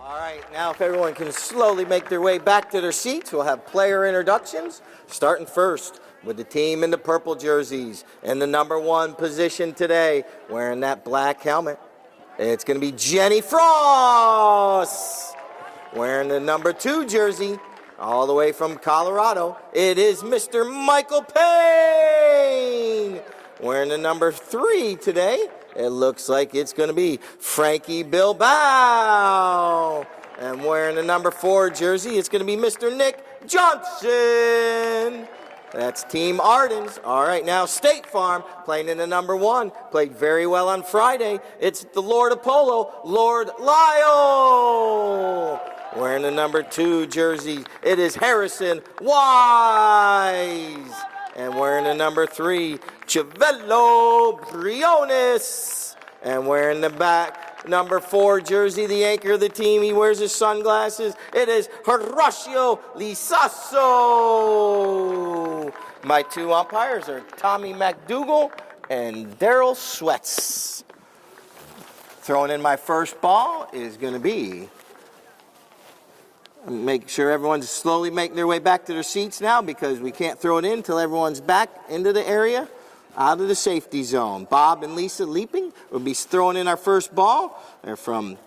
All right, now if everyone can slowly make their way back to their seats, we'll have player introductions, starting first with the team in the purple jerseys. In the number 1 position today, wearing that black helmet, it's going to be Jenny Frost. Wearing the number 2 jersey, all the way from Colorado, it is Mr. Michael Payne. Wearing the number 3 today, it looks like it's going to be Frankie Bilbao. And wearing the number 4 jersey, it's going to be Mr. Nick Johnson. That's Team Ardens. All right, now State Farm playing in the number 1. Played very well on Friday. It's the Lord of Polo, Lord Lyle. Wearing the number 2 jersey, it is Harrison Wise. And wearing the number 3, Chivello Briones. And wearing the back number 4 jersey, the anchor of the team, he wears his sunglasses. It is Horacio Lisasso. My 2 umpires are Tommy McDougall and Daryl Sweats. Throwing in my first ball is going to be, make sure everyone's slowly making their way back to their seats now, because we can't throw it in until everyone's back into the area, out of the safety zone. Bob and Lisa Leaping will be throwing in our first ball. They're from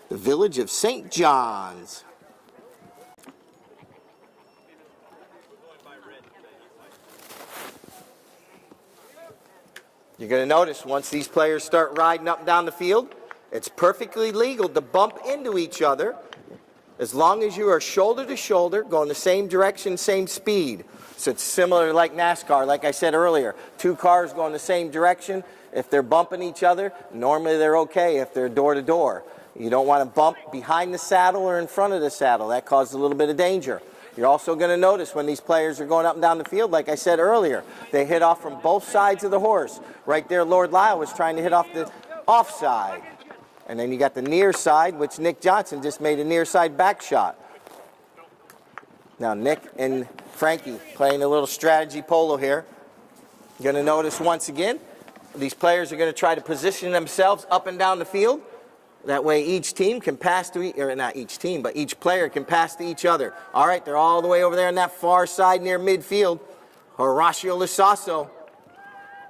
the village of St. John's. You're going to notice once these players start riding up and down the field, it's perfectly legal to bump into each other, as long as you are shoulder to shoulder, going the same direction, same speed. So it's similar like NASCAR, like I said earlier. 2 cars going the same direction. If they're bumping each other, normally they're okay if they're door to door. You don't want to bump behind the saddle or in front of the saddle. That causes a little bit of danger. You're also going to notice when these players are going up and down the field, like I said earlier, they hit off from both sides of the horse. Right there, Lord Lyle was trying to hit off the offside. And then you got the near side, which Nick Johnson just made a near side back shot. Now Nick and Frankie playing a little strategy polo here. You're going to notice once again, these players are going to try to position themselves up and down the field. That way each team can pass to, or not each team, but each player can pass to each other. All right, they're all the way over there on that far side near midfield. Horacio Lisasso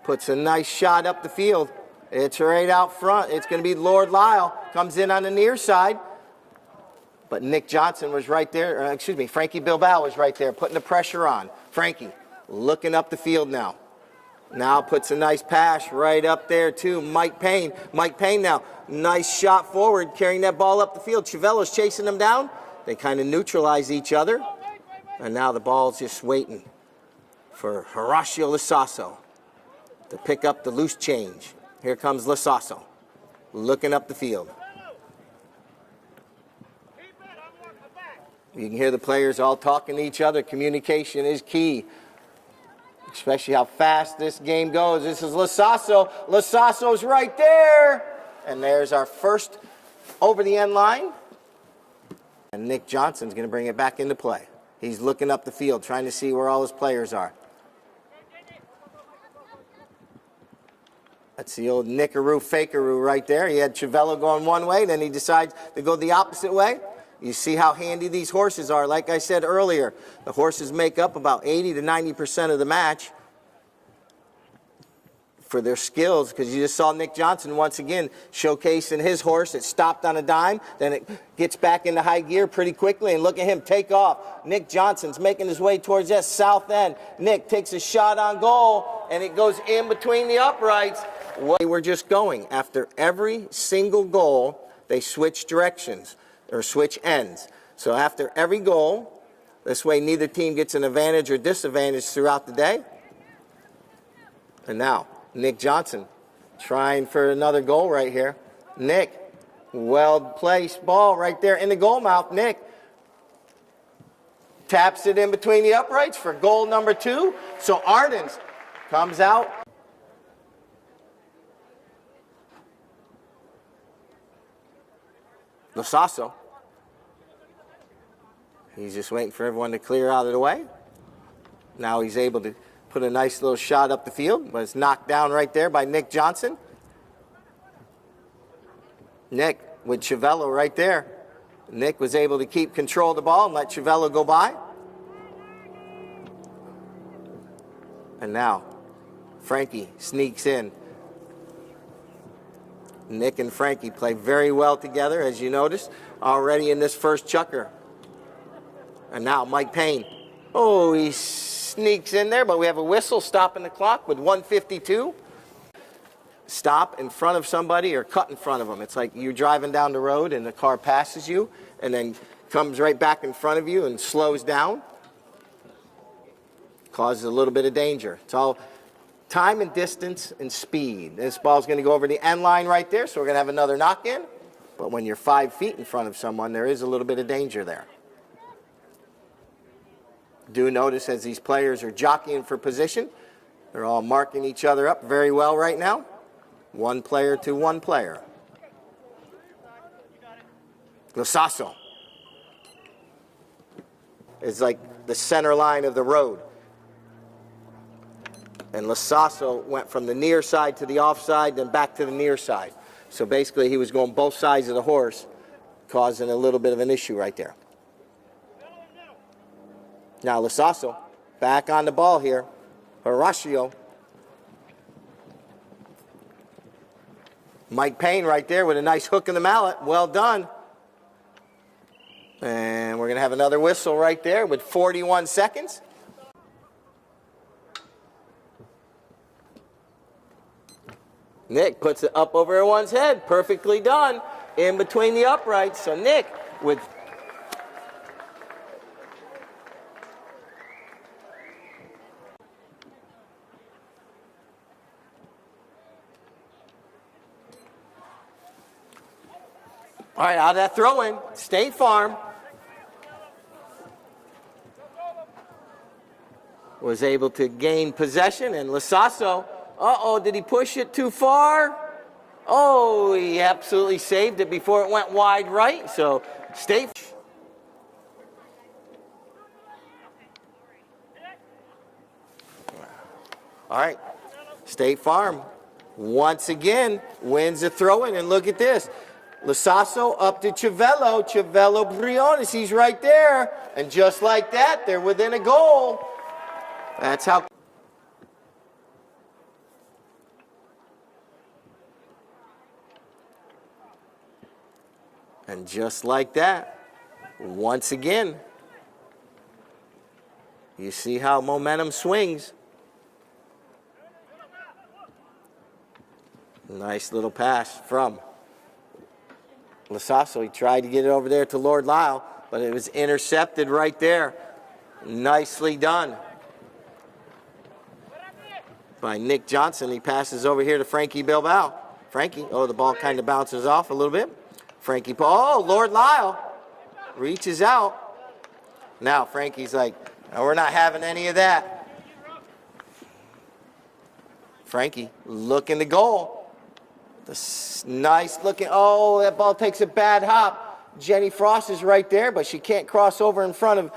puts a nice shot up the field. It's right out front. It's going to be Lord Lyle. Comes in on the near side. But Nick Johnson was right there. Frankie Bilbao was right there putting the pressure on. Frankie looking up the field now. Now puts a nice pass right up there to Mike Payne. Mike Payne now, nice shot forward, carrying that ball up the field. Chivello's chasing them down. They kind of neutralize each other. And now the ball's just waiting for Horacio Lisasso to pick up the loose change. Here comes Lisasso, looking up the field. You can hear the players all talking to each other. Communication is key, especially how fast this game goes. This is Lisasso. Lisasso's right there. And there's our first over the end line. And Nick Johnson's going to bring it back into play. He's looking up the field, trying to see where all his players are. That's the old nickaroo fakeroo right there. He had Chivello going one way, then he decides to go the opposite way. You see how handy these horses are. Like I said earlier, the horses make up about 80 to 90% of the match for their skills, because you just saw Nick Johnson once again showcasing his horse. It stopped on a dime, then it gets back into high gear pretty quickly, and look at him take off. Nick Johnson's making his way towards that south end. Nick takes a shot on goal, and it goes in between the uprights. They were just going. After every single goal, they switch directions or switch ends. So after every goal, this way neither team gets an advantage or disadvantage throughout the day. And now, Nick Johnson trying for another goal right here. Nick, well-placed ball right there in the goal mouth. Nick taps it in between the uprights for goal number 2. So Ardens comes out. Lisasso. He's just waiting for everyone to clear out of the way. Now he's able to put a nice little shot up the field, but it's knocked down right there by Nick Johnson. Nick with Chivello right there. Nick was able to keep control of the ball and let Chiavello go by. And now, Frankie sneaks in. Nick and Frankie play very well together, as you notice, already in this first chukker. And now Mike Payne. Oh, he sneaks in there, but we have a whistle stopping the clock with 1:52. Stop in front of somebody or cut in front of them. It's like you're driving down the road and the car passes you and then comes right back in front of you and slows down. Causes a little bit of danger. It's all time and distance and speed. This ball's going to go over the end line right there, so we're going to have another knock-in. But when you're 5 feet in front of someone, there is a little bit of danger there. Do notice as these players are jockeying for position, they're all marking each other up very well right now. One player to one player. Lasasso is like the center line of the road. And Lasasso went from the near side to the offside, then back to the near side. So basically he was going both sides of the horse, causing a little bit of an issue right there. Now Lasasso back on the ball here. Horacio. Mike Payne right there with a nice hook in the mallet. Well done. And we're going to have another whistle right there with 41 seconds. Nick puts it up over everyone's head. Perfectly done. In between the uprights. So Nick with... All right, out of that throw-in, State Farm was able to gain possession, and Lasasso, did he push it too far? Oh, he absolutely saved it before it went wide right, so State... All right, State Farm once again wins the throw-in, and look at this. Lasasso up to Chiavello. Chiavello Briones, he's right there. And just like that, they're within a goal. That's how... And just like that, once again, you see how momentum swings. Nice little pass from Lasasso. He tried to get it over there to Lord Lyle, but it was intercepted right there. Nicely done by Nick Johnson. He passes over here to Frankie Bilbao. Frankie, the ball kind of bounces off a little bit. Frankie, Lord Lyle reaches out. Now Frankie's like, no, we're not having any of that. Frankie looking to goal. This nice looking, that ball takes a bad hop. Jenny Frost is right there, but she can't cross over in front of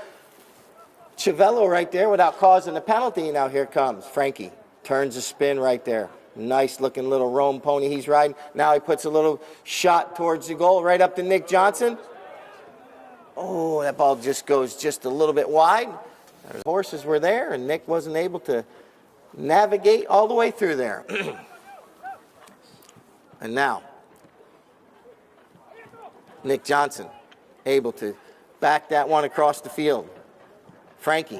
Chiavello right there without causing a penalty. Now here comes Frankie. Turns a spin right there. Nice looking little roan pony he's riding. Now he puts a little shot towards the goal right up to Nick Johnson. Oh, that ball just goes just a little bit wide. The horses were there, and Nick wasn't able to navigate all the way through there. And now, Nick Johnson able to back that one across the field. Frankie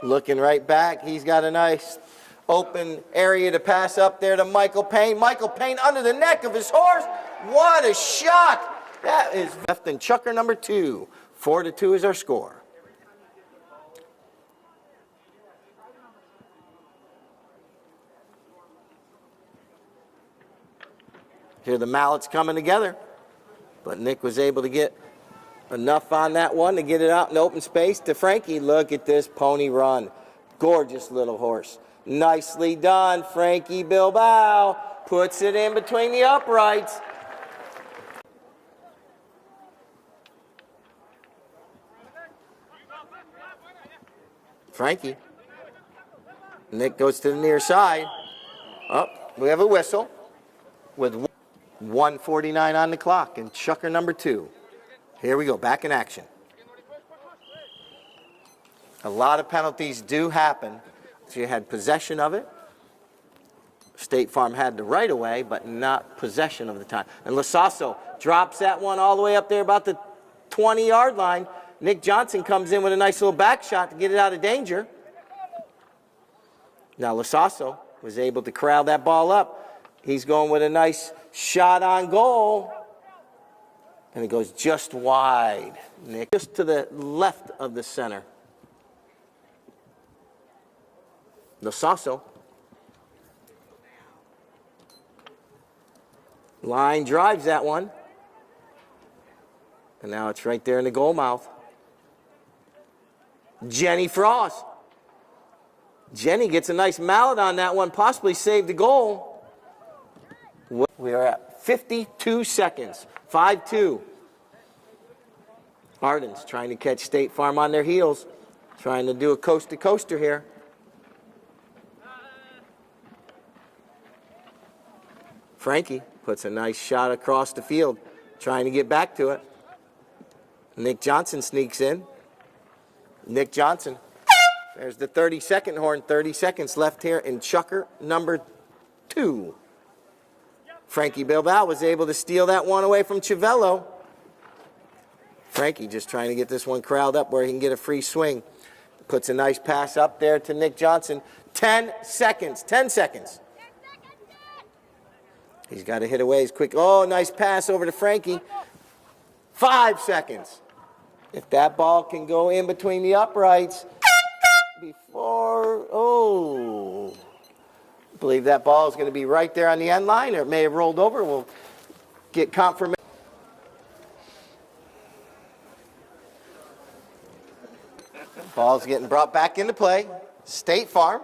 looking right back. He's got a nice open area to pass up there to Michael Payne. Michael Payne under the neck of his horse. What a shot! That is left in chukker number 2. 4-2 is our score. Here the mallets coming together, but Nick was able to get enough on that one to get it out in open space to Frankie. Look at this pony run. Gorgeous little horse. Nicely done. Frankie Bilbao puts it in between the uprights. Frankie. Nick goes to the near side. We have a whistle with 1:49 on the clock in chukker number 2. Here we go, back in action. A lot of penalties do happen. So you had possession of it. State Farm had the right of way, but not possession of the time. And Lasasso drops that one all the way up there about the 20-yard line. Nick Johnson comes in with a nice little back shot to get it out of danger. Now Lasasso was able to corral that ball up. He's going with a nice shot on goal. And it goes just wide, Nick. Just to the left of the center. Lasasso. Line drives that one. And now it's right there in the goal mouth. Jenny Frost. Jenny gets a nice mallet on that one, possibly saved the goal. We are at 52 seconds, 5-2. Ardens trying to catch State Farm on their heels, trying to do a coast-to-coaster here. Frankie puts a nice shot across the field, trying to get back to it. Nick Johnson sneaks in. Nick Johnson. There's the 30-second horn. 30 seconds left here in chukker number 2. Frankie Bilbao was able to steal that one away from Chivello. Frankie just trying to get this one corralled up where he can get a free swing. Puts a nice pass up there to Nick Johnson. 10 seconds. 10 seconds. He's got to hit away as quick. Oh, nice pass over to Frankie. 5 seconds. If that ball can go in between the uprights before, I believe that ball is going to be right there on the end line, or it may have rolled over. We'll get confirmation. Ball's getting brought back into play. State Farm.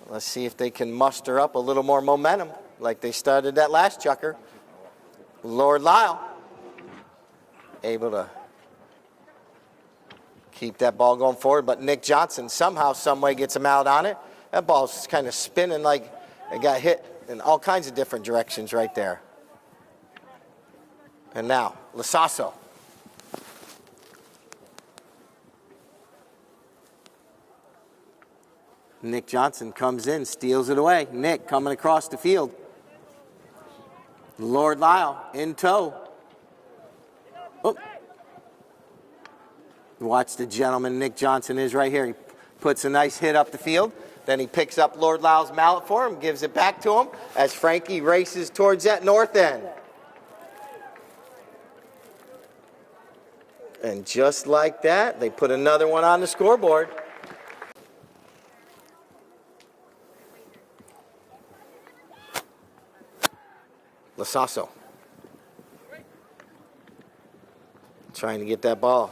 Let's see if they can muster up a little more momentum like they started that last chukker. Lord Lyle able to keep that ball going forward, but Nick Johnson somehow, someway gets him out on it. That ball's kind of spinning like it got hit in all kinds of different directions right there. And now, Lasasso. Nick Johnson comes in, steals it away. Nick coming across the field. Lord Lyle in tow. Oh. Watch the gentleman Nick Johnson is right here. He puts a nice hit up the field. Then he picks up Lord Lyle's mallet for him, gives it back to him as Frankie races towards that north end. And just like that, they put another one on the scoreboard. Lasasso trying to get that ball.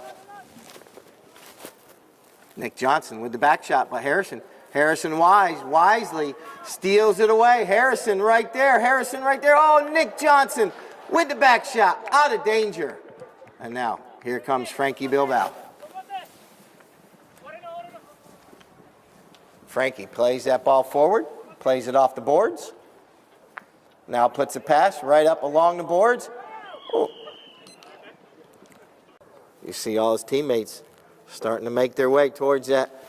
Nick Johnson with the back shot by Harrison. Harrison wisely steals it away. Harrison right there. Oh, Nick Johnson with the back shot, out of danger. And now, here comes Frankie Bilbao. Frankie plays that ball forward, plays it off the boards. Now puts a pass right up along the boards. Oh. You see all his teammates starting to make their way towards that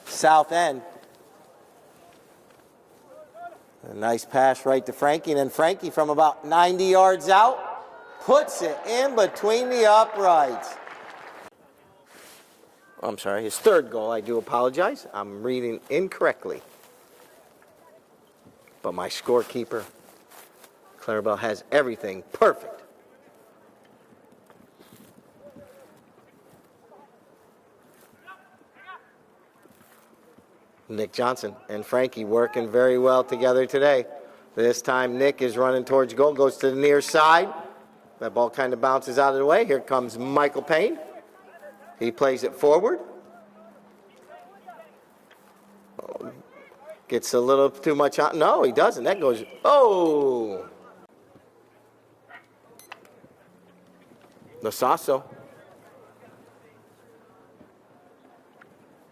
south end. A nice pass right to Frankie, and then Frankie from about 90 yards out puts it in between the uprights. I'm sorry, his third goal. I do apologize. I'm reading incorrectly. But my scorekeeper, Clarabelle, has everything perfect. Nick Johnson and Frankie working very well together today. This time Nick is running towards goal, goes to the near side. That ball kind of bounces out of the way. Here comes Michael Payne. He plays it forward. Oh, gets a little too much on. No, he doesn't. That goes, oh! Lasasso.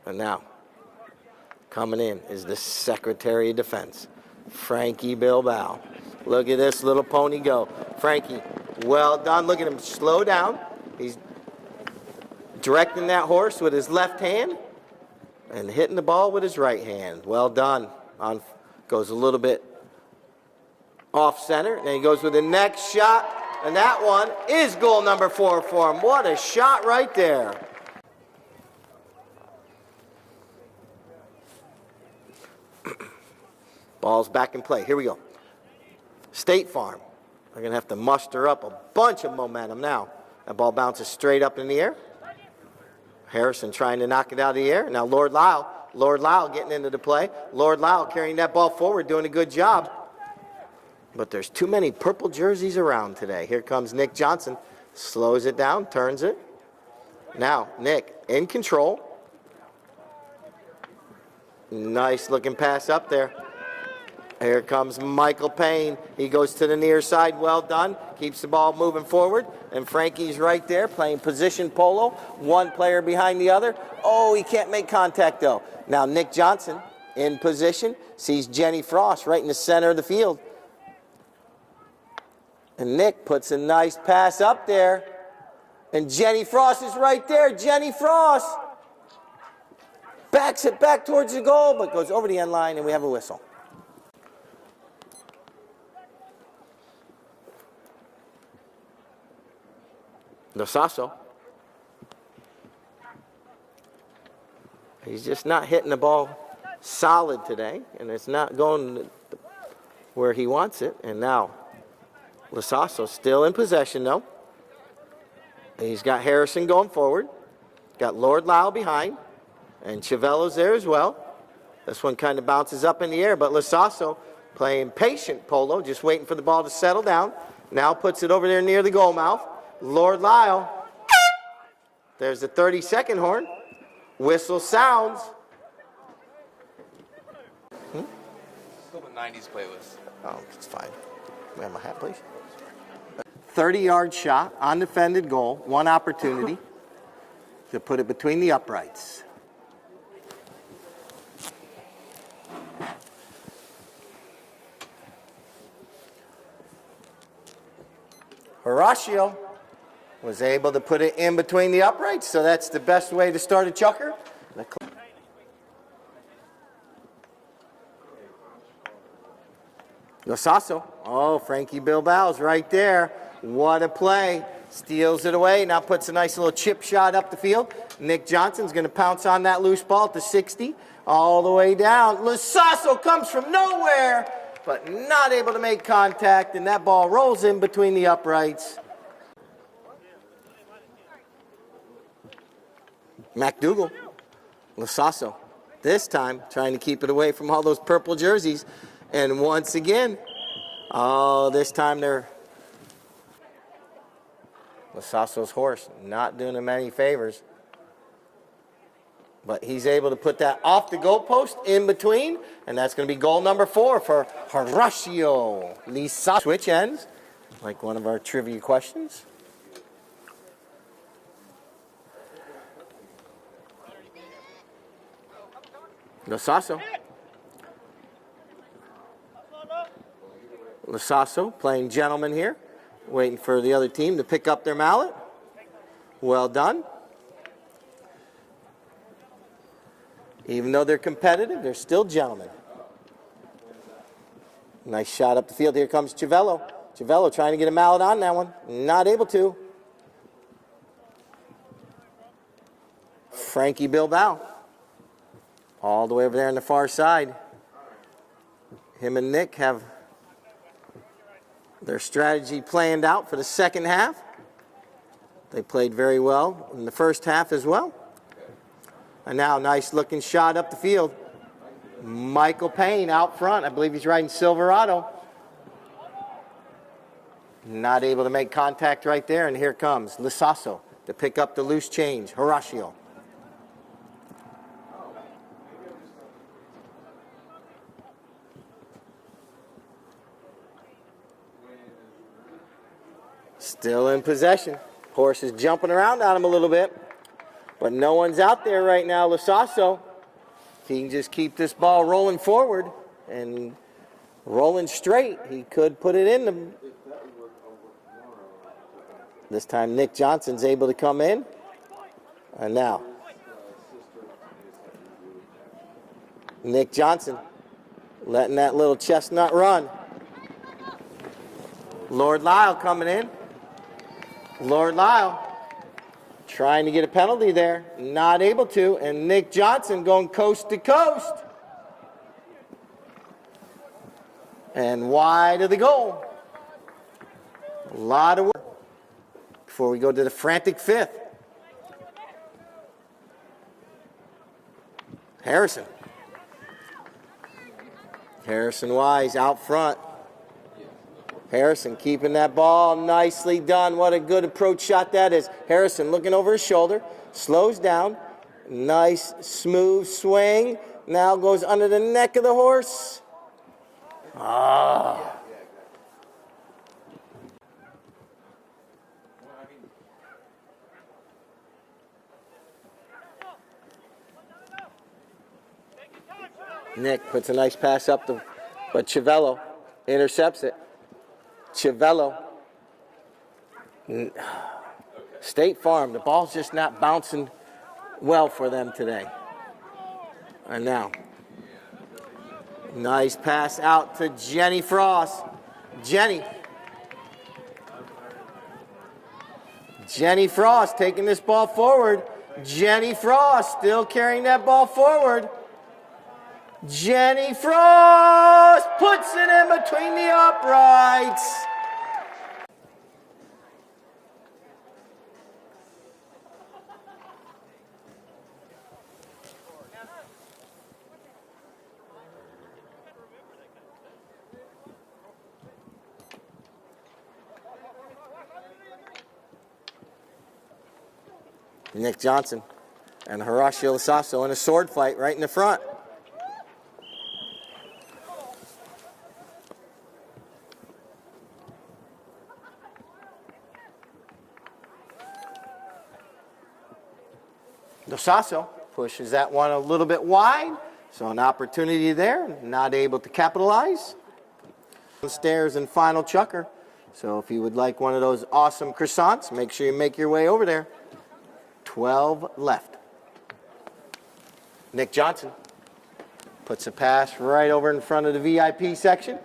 And now, coming in is the Secretary of Defense, Frankie Bilbao. Look at this little pony go. Frankie, well done. Look at him slow down. He's directing that horse with his left hand and hitting the ball with his right hand. Well done. Goes a little bit off center. Then he goes with the next shot. And that one is goal number 4 for him. What a shot right there. Ball's back in play. Here we go. State Farm. They're going to have to muster up a bunch of momentum now. That ball bounces straight up in the air. Harrison trying to knock it out of the air. Now Lord Lyle getting into the play. Lord Lyle carrying that ball forward, doing a good job. But there's too many purple jerseys around today. Here comes Nick Johnson. Slows it down, turns it. Now, Nick in control. Nice looking pass up there. Here comes Michael Payne. He goes to the near side. Well done. Keeps the ball moving forward. And Frankie's right there playing position polo. One player behind the other. Oh, he can't make contact though. Now Nick Johnson in position. Sees Jenny Frost right in the center of the field. And Nick puts a nice pass up there. And Jenny Frost is right there. Jenny Frost backs it back towards the goal, but goes over the end line, and we have a whistle. Nosaso. He's just not hitting the ball solid today, and it's not going where he wants it. And now Lasasso still in possession, though. He's got Harrison going forward. Got Lord Lyle behind. And Chivello's there as well. This one kind of bounces up in the air, but Lasasso playing patient polo, just waiting for the ball to settle down. Now puts it over there near the goal mouth. Lord Lyle. There's the 30-second horn. Whistle sounds. Still the 90s playlist. Oh, it's fine. May I have my hat, please? 30-yard shot, undefended goal, one opportunity to put it between the uprights. Horacio was able to put it in between the uprights, so that's the best way to start a chucker. Losasso. Oh, Frankie Bilbao's right there. What a play. Steals it away. Now puts a nice little chip shot up the field. Nick Johnson's going to pounce on that loose ball at the 60. All the way down. Losasso comes from nowhere, but not able to make contact, and that ball rolls in between the uprights. McDougal. Losasso. This time trying to keep it away from all those purple jerseys. And once again, oh, this time they're Lasasso's horse not doing him any favors. But he's able to put that off the goalpost in between, and that's going to be goal number 4 for Horacio Lisa. Switch ends, like one of our trivia questions. Losasso. Lasasso playing gentleman here, waiting for the other team to pick up their mallet. Well done. Even though they're competitive, they're still gentlemen. Nice shot up the field. Here comes Chivello. Chivello trying to get a mallet on that one. Not able to. Frankie Bilbao. All the way over there on the far side. Him and Nick have their strategy planned out for the second half. They played very well in the first half as well. And now nice looking shot up the field. Michael Payne out front. I believe he's riding Silverado. Not able to make contact right there. And here comes Lasasso to pick up the loose change. Horacio. Still in possession. Horse is jumping around on him a little bit. But no one's out there right now. Lasasso, if he can just keep this ball rolling forward and Rolling straight. He could put it in. This time Nick Johnson's able to come in. And now, Nick Johnson letting that little chestnut run. Lord Lyle coming in. Lord Lyle trying to get a penalty there. Not able to. And Nick Johnson going coast to coast. And wide of the goal. A lot of work before we go to the frantic fifth. Harrison. Harrison Wise out front. Harrison keeping that ball. Nicely done. What a good approach shot that is. Harrison looking over his shoulder. Slows down. Nice smooth swing. Now goes under the neck of the horse. Ah. Nick puts a nice pass up, but Chivello intercepts it. Chivello. State Farm, the ball's just not bouncing well for them today. And now, nice pass out to Jenny Frost. Jenny Frost taking this ball forward. Jenny Frost still carrying that ball forward. Jenny Frost puts it in between the uprights. Nick Johnson and Horacio Lasasso in a sword fight right in the front. Lasasso pushes that one a little bit wide, so an opportunity there, not able to capitalize. Stairs and final chucker. So if you would like one of those awesome croissants, make sure you make your way over there. 12 left. Nick Johnson puts a pass right over in front of the VIP section.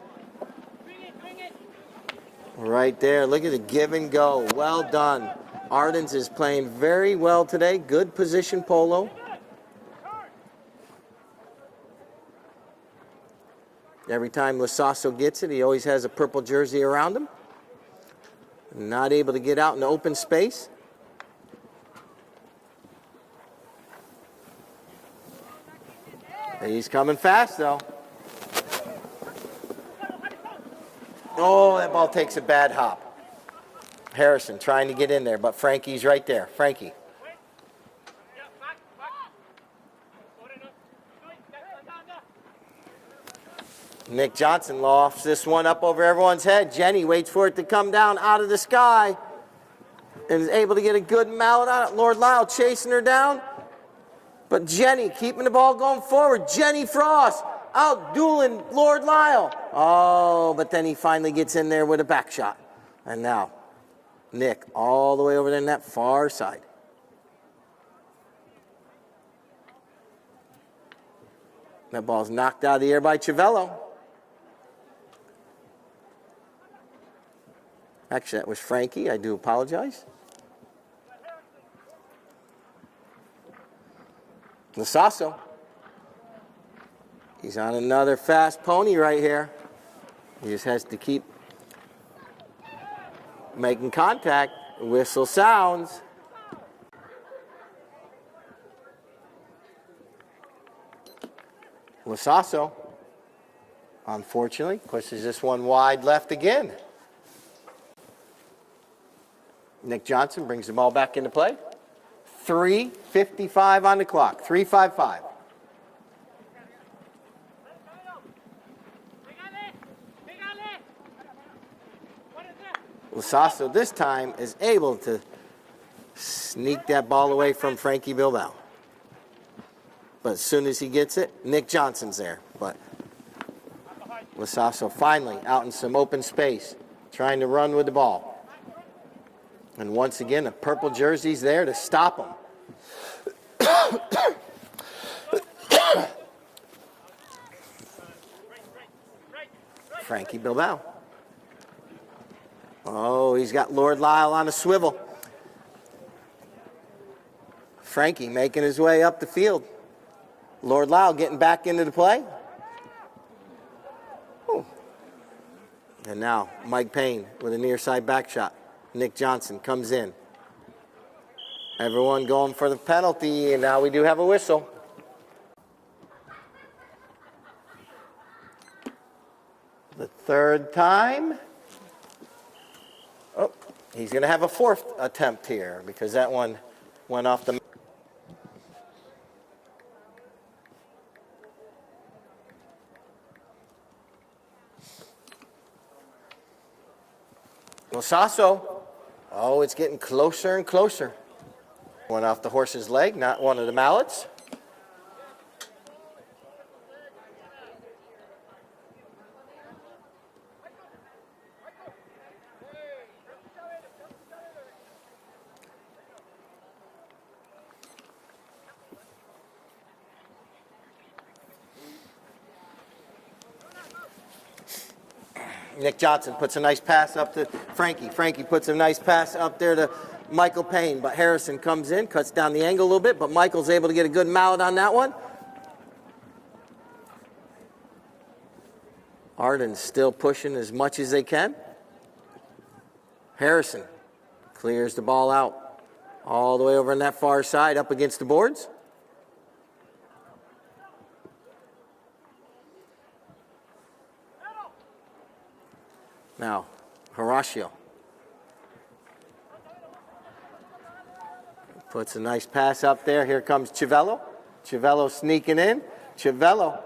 Right there. Look at the give and go. Well done. Ardens is playing very well today. Good position polo. Every time Lasasso gets it, he always has a purple jersey around him. Not able to get out in the open space. He's coming fast, though. Oh, that ball takes a bad hop. Harrison trying to get in there, but Frankie's right there. Frankie. Nick Johnson lofts this one up over everyone's head. Jenny waits for it to come down out of the sky and is able to get a good mallet on it. Lord Lyle chasing her down. But Jenny keeping the ball going forward. Jenny Frost out dueling Lord Lyle. Oh, but then he finally gets in there with a back shot. And now, Nick all the way over there in that far side. That ball's knocked out of the air by Chivello. Actually, that was Frankie. I do apologize. Lasasso. He's on another fast pony right here. He just has to keep making contact. Whistle sounds. Lasasso, unfortunately, pushes this one wide left again. Nick Johnson brings the ball back into play. 3:55 on the clock. 3:55. Lasasso this time is able to sneak that ball away from Frankie Bilbao. But as soon as he gets it, Nick Johnson's there. But Lasasso finally out in some open space, trying to run with the ball. And once again, the purple jersey's there to stop him. Frankie Bilbao. Oh, he's got Lord Lyle on a swivel. Frankie making his way up the field. Lord Lyle getting back into the play. Ooh. And now Mike Payne with a near side back shot. Nick Johnson comes in. Everyone going for the penalty, and now we do have a whistle. The third time. Oh, he's going to have a fourth attempt here because that one went off the... Lasasso. Oh, it's getting closer and closer. Went off the horse's leg, not one of the mallets. Nick Johnson puts a nice pass up to Frankie. Frankie puts a nice pass up there to Michael Payne, but Harrison comes in, cuts down the angle a little bit, but Michael's able to get a good mallet on that one. Arden's still pushing as much as they can. Harrison clears the ball out all the way over on that far side up against the boards. Now, Horacio puts a nice pass up there. Here comes Chivello. Chivello sneaking in. Chivello,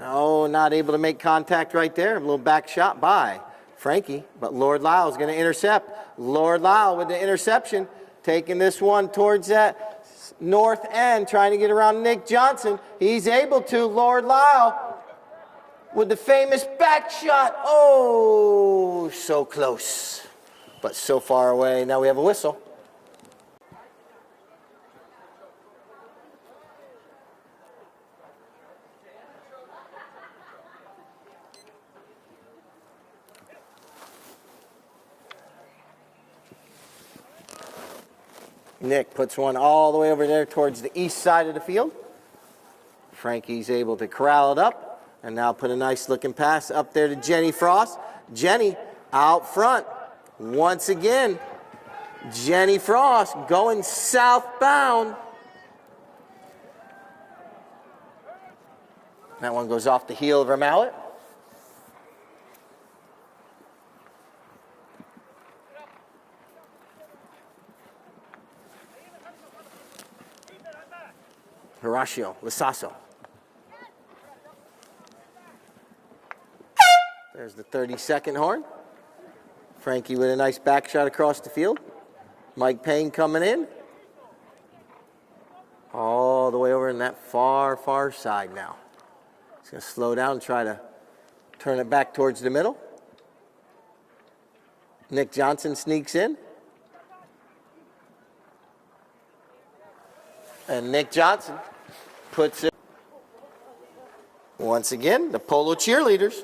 oh, not able to make contact right there. A little back shot by Frankie, but Lord Lyle's going to intercept. Lord Lyle with the interception, taking this one towards that north end, trying to get around Nick Johnson. He's able to. Lord Lyle with the famous back shot. Oh, so close, but so far away. Now we have a whistle. Nick puts one all the way over there towards the east side of the field. Frankie's able to corral it up. And now put a nice looking pass up there to Jenny Frost. Jenny out front. Once again, Jenny Frost going southbound. That one goes off the heel of her mallet. Horacio Lasasso. There's the 30-second horn. Frankie with a nice back shot across the field. Mike Payne coming in. All the way over in that far, far side now. He's going to slow down and try to turn it back towards the middle. Nick Johnson sneaks in. And Nick Johnson puts it. Once again, the Polo cheerleaders.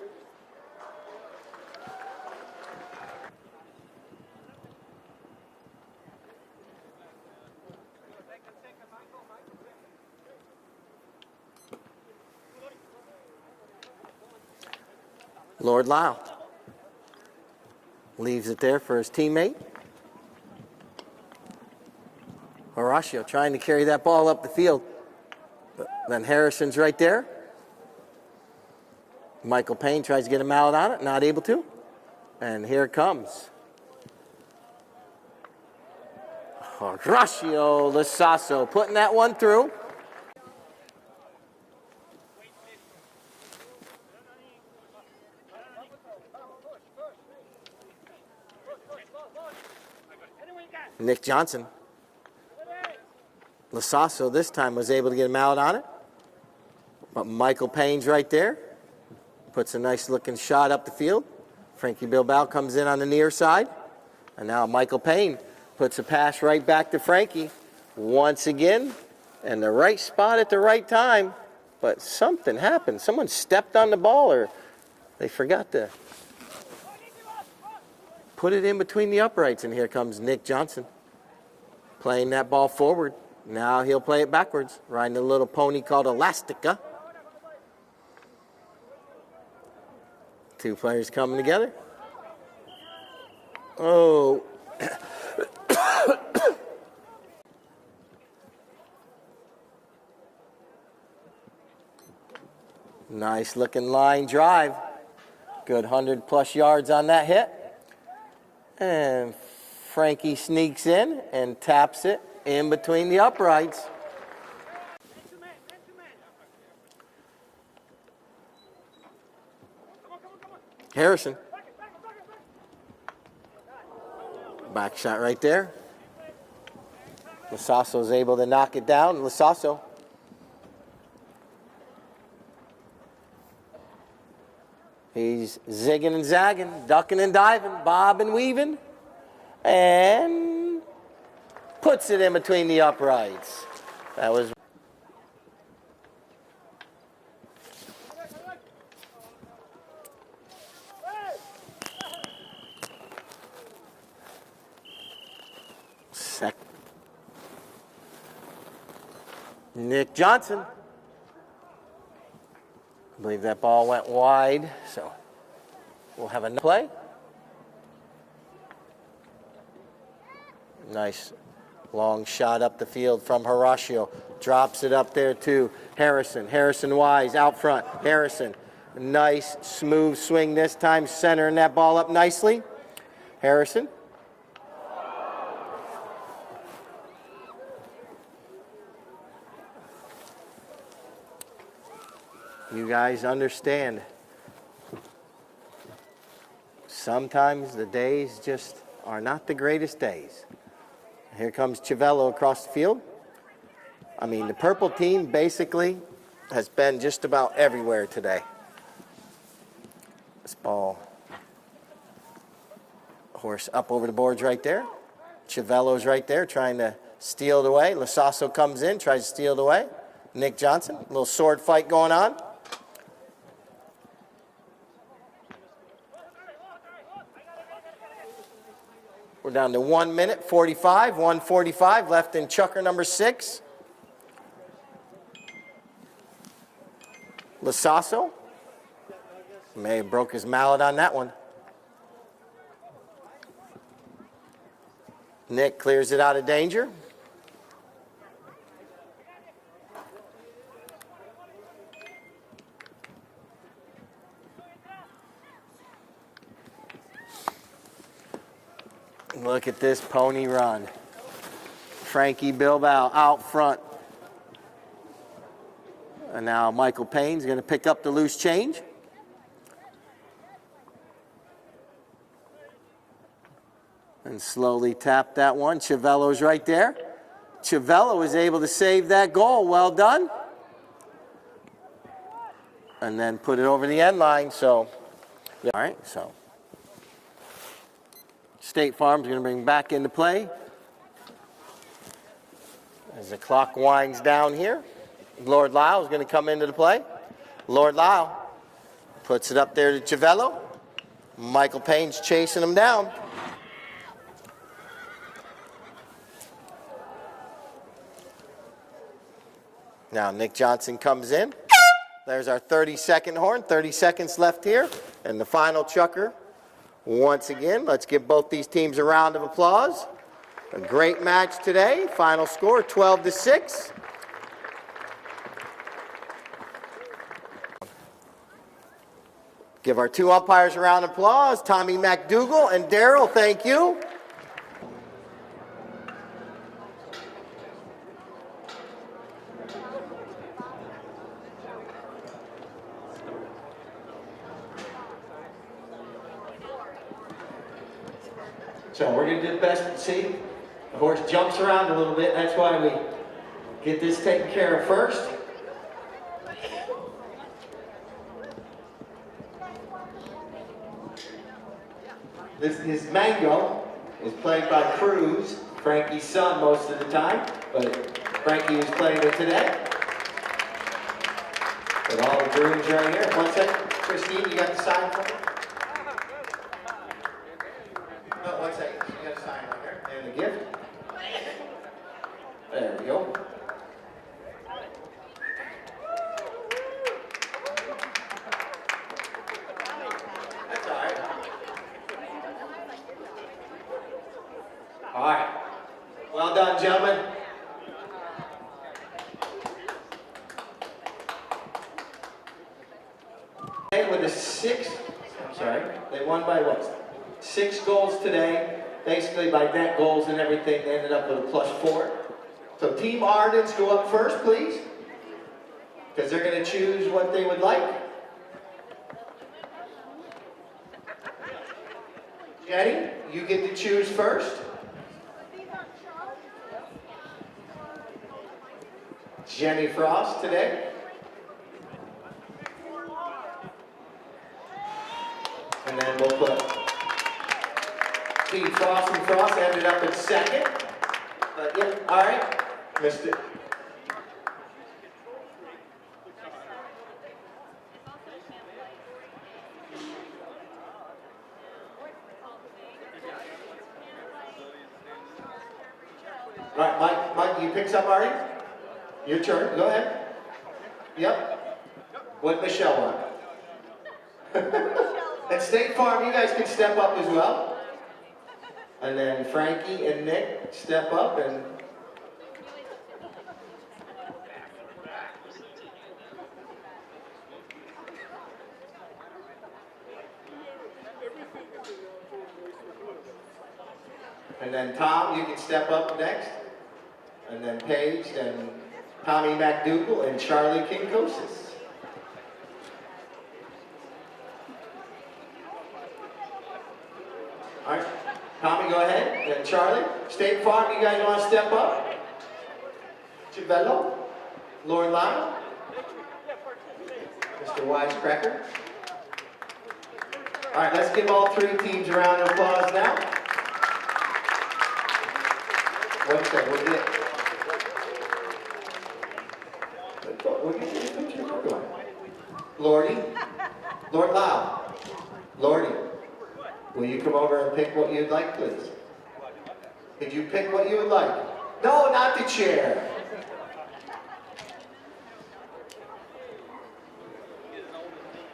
Lord Lyle leaves it there for his teammate. Horacio trying to carry that ball up the field. But then Harrison's right there. Michael Payne tries to get a mallet on it, not able to. And here it comes. Horacio Lasasso putting that one through. Nick Johnson. Lasasso this time was able to get a mallet on it. But Michael Payne's right there. puts a nice looking shot up the field. Frankie Bilbao comes in on the near side. And now Michael Payne puts a pass right back to Frankie. Once again, in the right spot at the right time. But something happened. Someone stepped on the ball, or they forgot to put it in between the uprights. And here comes Nick Johnson playing that ball forward. Now he'll play it backwards, riding a little pony called Elastica. Two players coming together. Oh. Nice looking line drive. Good 100+ yards on that hit. And Frankie sneaks in and taps it in between the uprights. Harrison. Back shot right there. Lasasso's able to knock it down. Lasasso. He's zigging and zagging, ducking and diving, bobbing and weaving, and puts it in between the uprights. That was Nick Johnson. I believe that ball went wide, so we'll have another play. Nice long shot up the field from Horacio. Drops it up there to Harrison. Harrison Wise out front. Harrison, nice smooth swing this time, centering that ball up nicely. Harrison. You guys understand, sometimes the days just are not the greatest days. Here comes Chivello across the field. I mean, the purple team basically has been just about everywhere today. This ball, horse up over the boards right there. Chivello's right there trying to steal it away. Lasasso comes in, tries to steal it away. Nick Johnson, a little sword fight going on. We're down to 1 minute, 45, 1:45 left in chukker number 6. Lasasso may have broke his mallet on that one. Nick clears it out of danger. Look at this pony run. Frankie Bilbao out front. And now Michael Payne's going to pick up the loose change. And slowly tap that one. Chivello's right there. Chivello is able to save that goal. Well done. And then put it over the end line. So, all right, so State Farm's going to bring back into play as the clock winds down here. Lord Lyle is going to come into the play. Lord Lyle puts it up there to Chivello. Michael Payne's chasing him down. Now Nick Johnson comes in. There's our 30-second horn. 30 seconds left here. And the final chukker. Once again, let's give both these teams a round of applause. A great match today. Final score, 12-6. Give our two umpires a round of applause. Tommy McDougall and Daryl, thank you. So we're going to do the best. See, the horse jumps around a little bit. That's why we get this taken care of first. His Mango is played by Cruz, Frankie's son most of the time, but Frankie was playing it today. And all the grooms right here. One second. Christine, you got the sign for me? No, one second. You got a sign right there. And the gift. There we go. That's all right. All right. Well done, gentlemen. With a they won by what? 6 goals today. Basically by net goals and everything, they ended up with a +4. So Team Ardens go up first, please. Because they're going to choose what they would like. Jenny, you get to choose first. Jenny Frost today. And then we'll put Team Frost and Frost ended up at second. But yeah, all right, missed it. All right, Mike, you pick some already? Your turn, go ahead. Yep. What Michelle want? At State Farm, you guys can step up as well. And then Frankie and Nick step up and... And then Tom, you can step up next. And then Paige, and Tommy McDougal, and Charlie Kinkosis. All right, Tommy, go ahead. And Charlie, State Farm, you guys want to step up? Chivello, Lord Lyle, Mr. Wisecracker. All right, let's give all 3 teams a round of applause now. What's that? We'll get Lordy, Lord Lyle, Lordy. Will you come over and pick what you'd like, please? Could you pick what you would like? No, not the chair.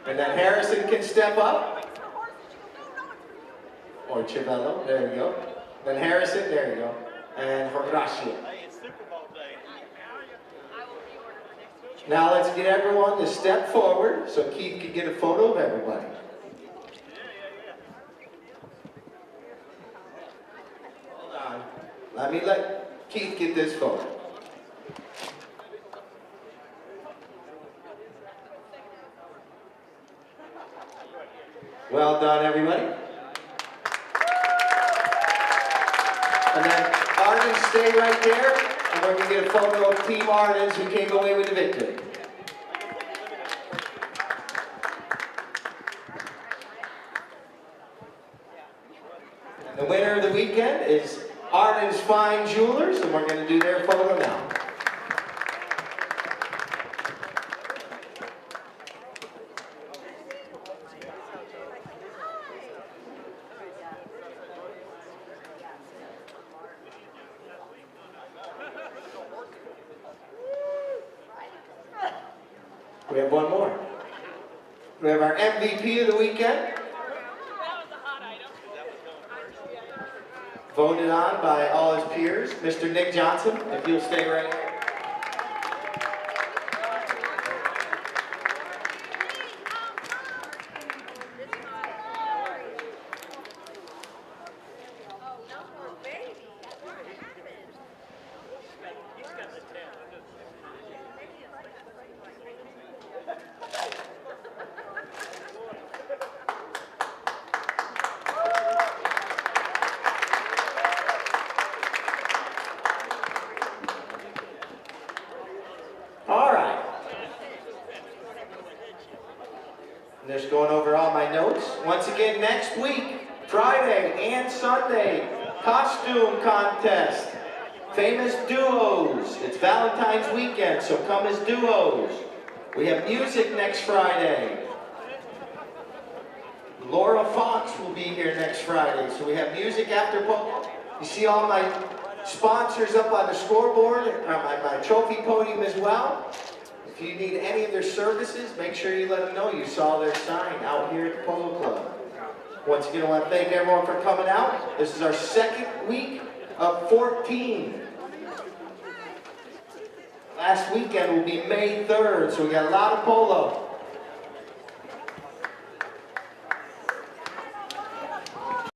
And then Harrison can step up. Or Chivello, there you go. Then Harrison, there you go. And Horacio. Now let's get everyone to step forward so Keith can get a photo of everybody. Let Keith get this photo. Well done, everybody. And then Ardens, stay right there, and we're going to get a photo of Team Ardens who came away with the victory. And the winner of the weekend is Ardens Fine Jewelers, and we're going to do their photo now. We have one more. We have our MVP of the weekend. Voted on by all his peers, Mr. Nick Johnson, if you'll stay right here. Just going over all my notes. Once again, next week, Friday and Sunday, costume contest. Famous duos. It's Valentine's weekend, so come as duos. We have music next Friday. Laura Fox will be here next Friday, so we have music after Polo. You see all my sponsors up on the scoreboard, my trophy podium as well. If you need any of their services, make sure you let them know you saw their sign out here at the Polo Club. Once again, I want to thank everyone for coming out. This is our second week of 14. Last weekend will be May 3rd, so we got a lot of polo.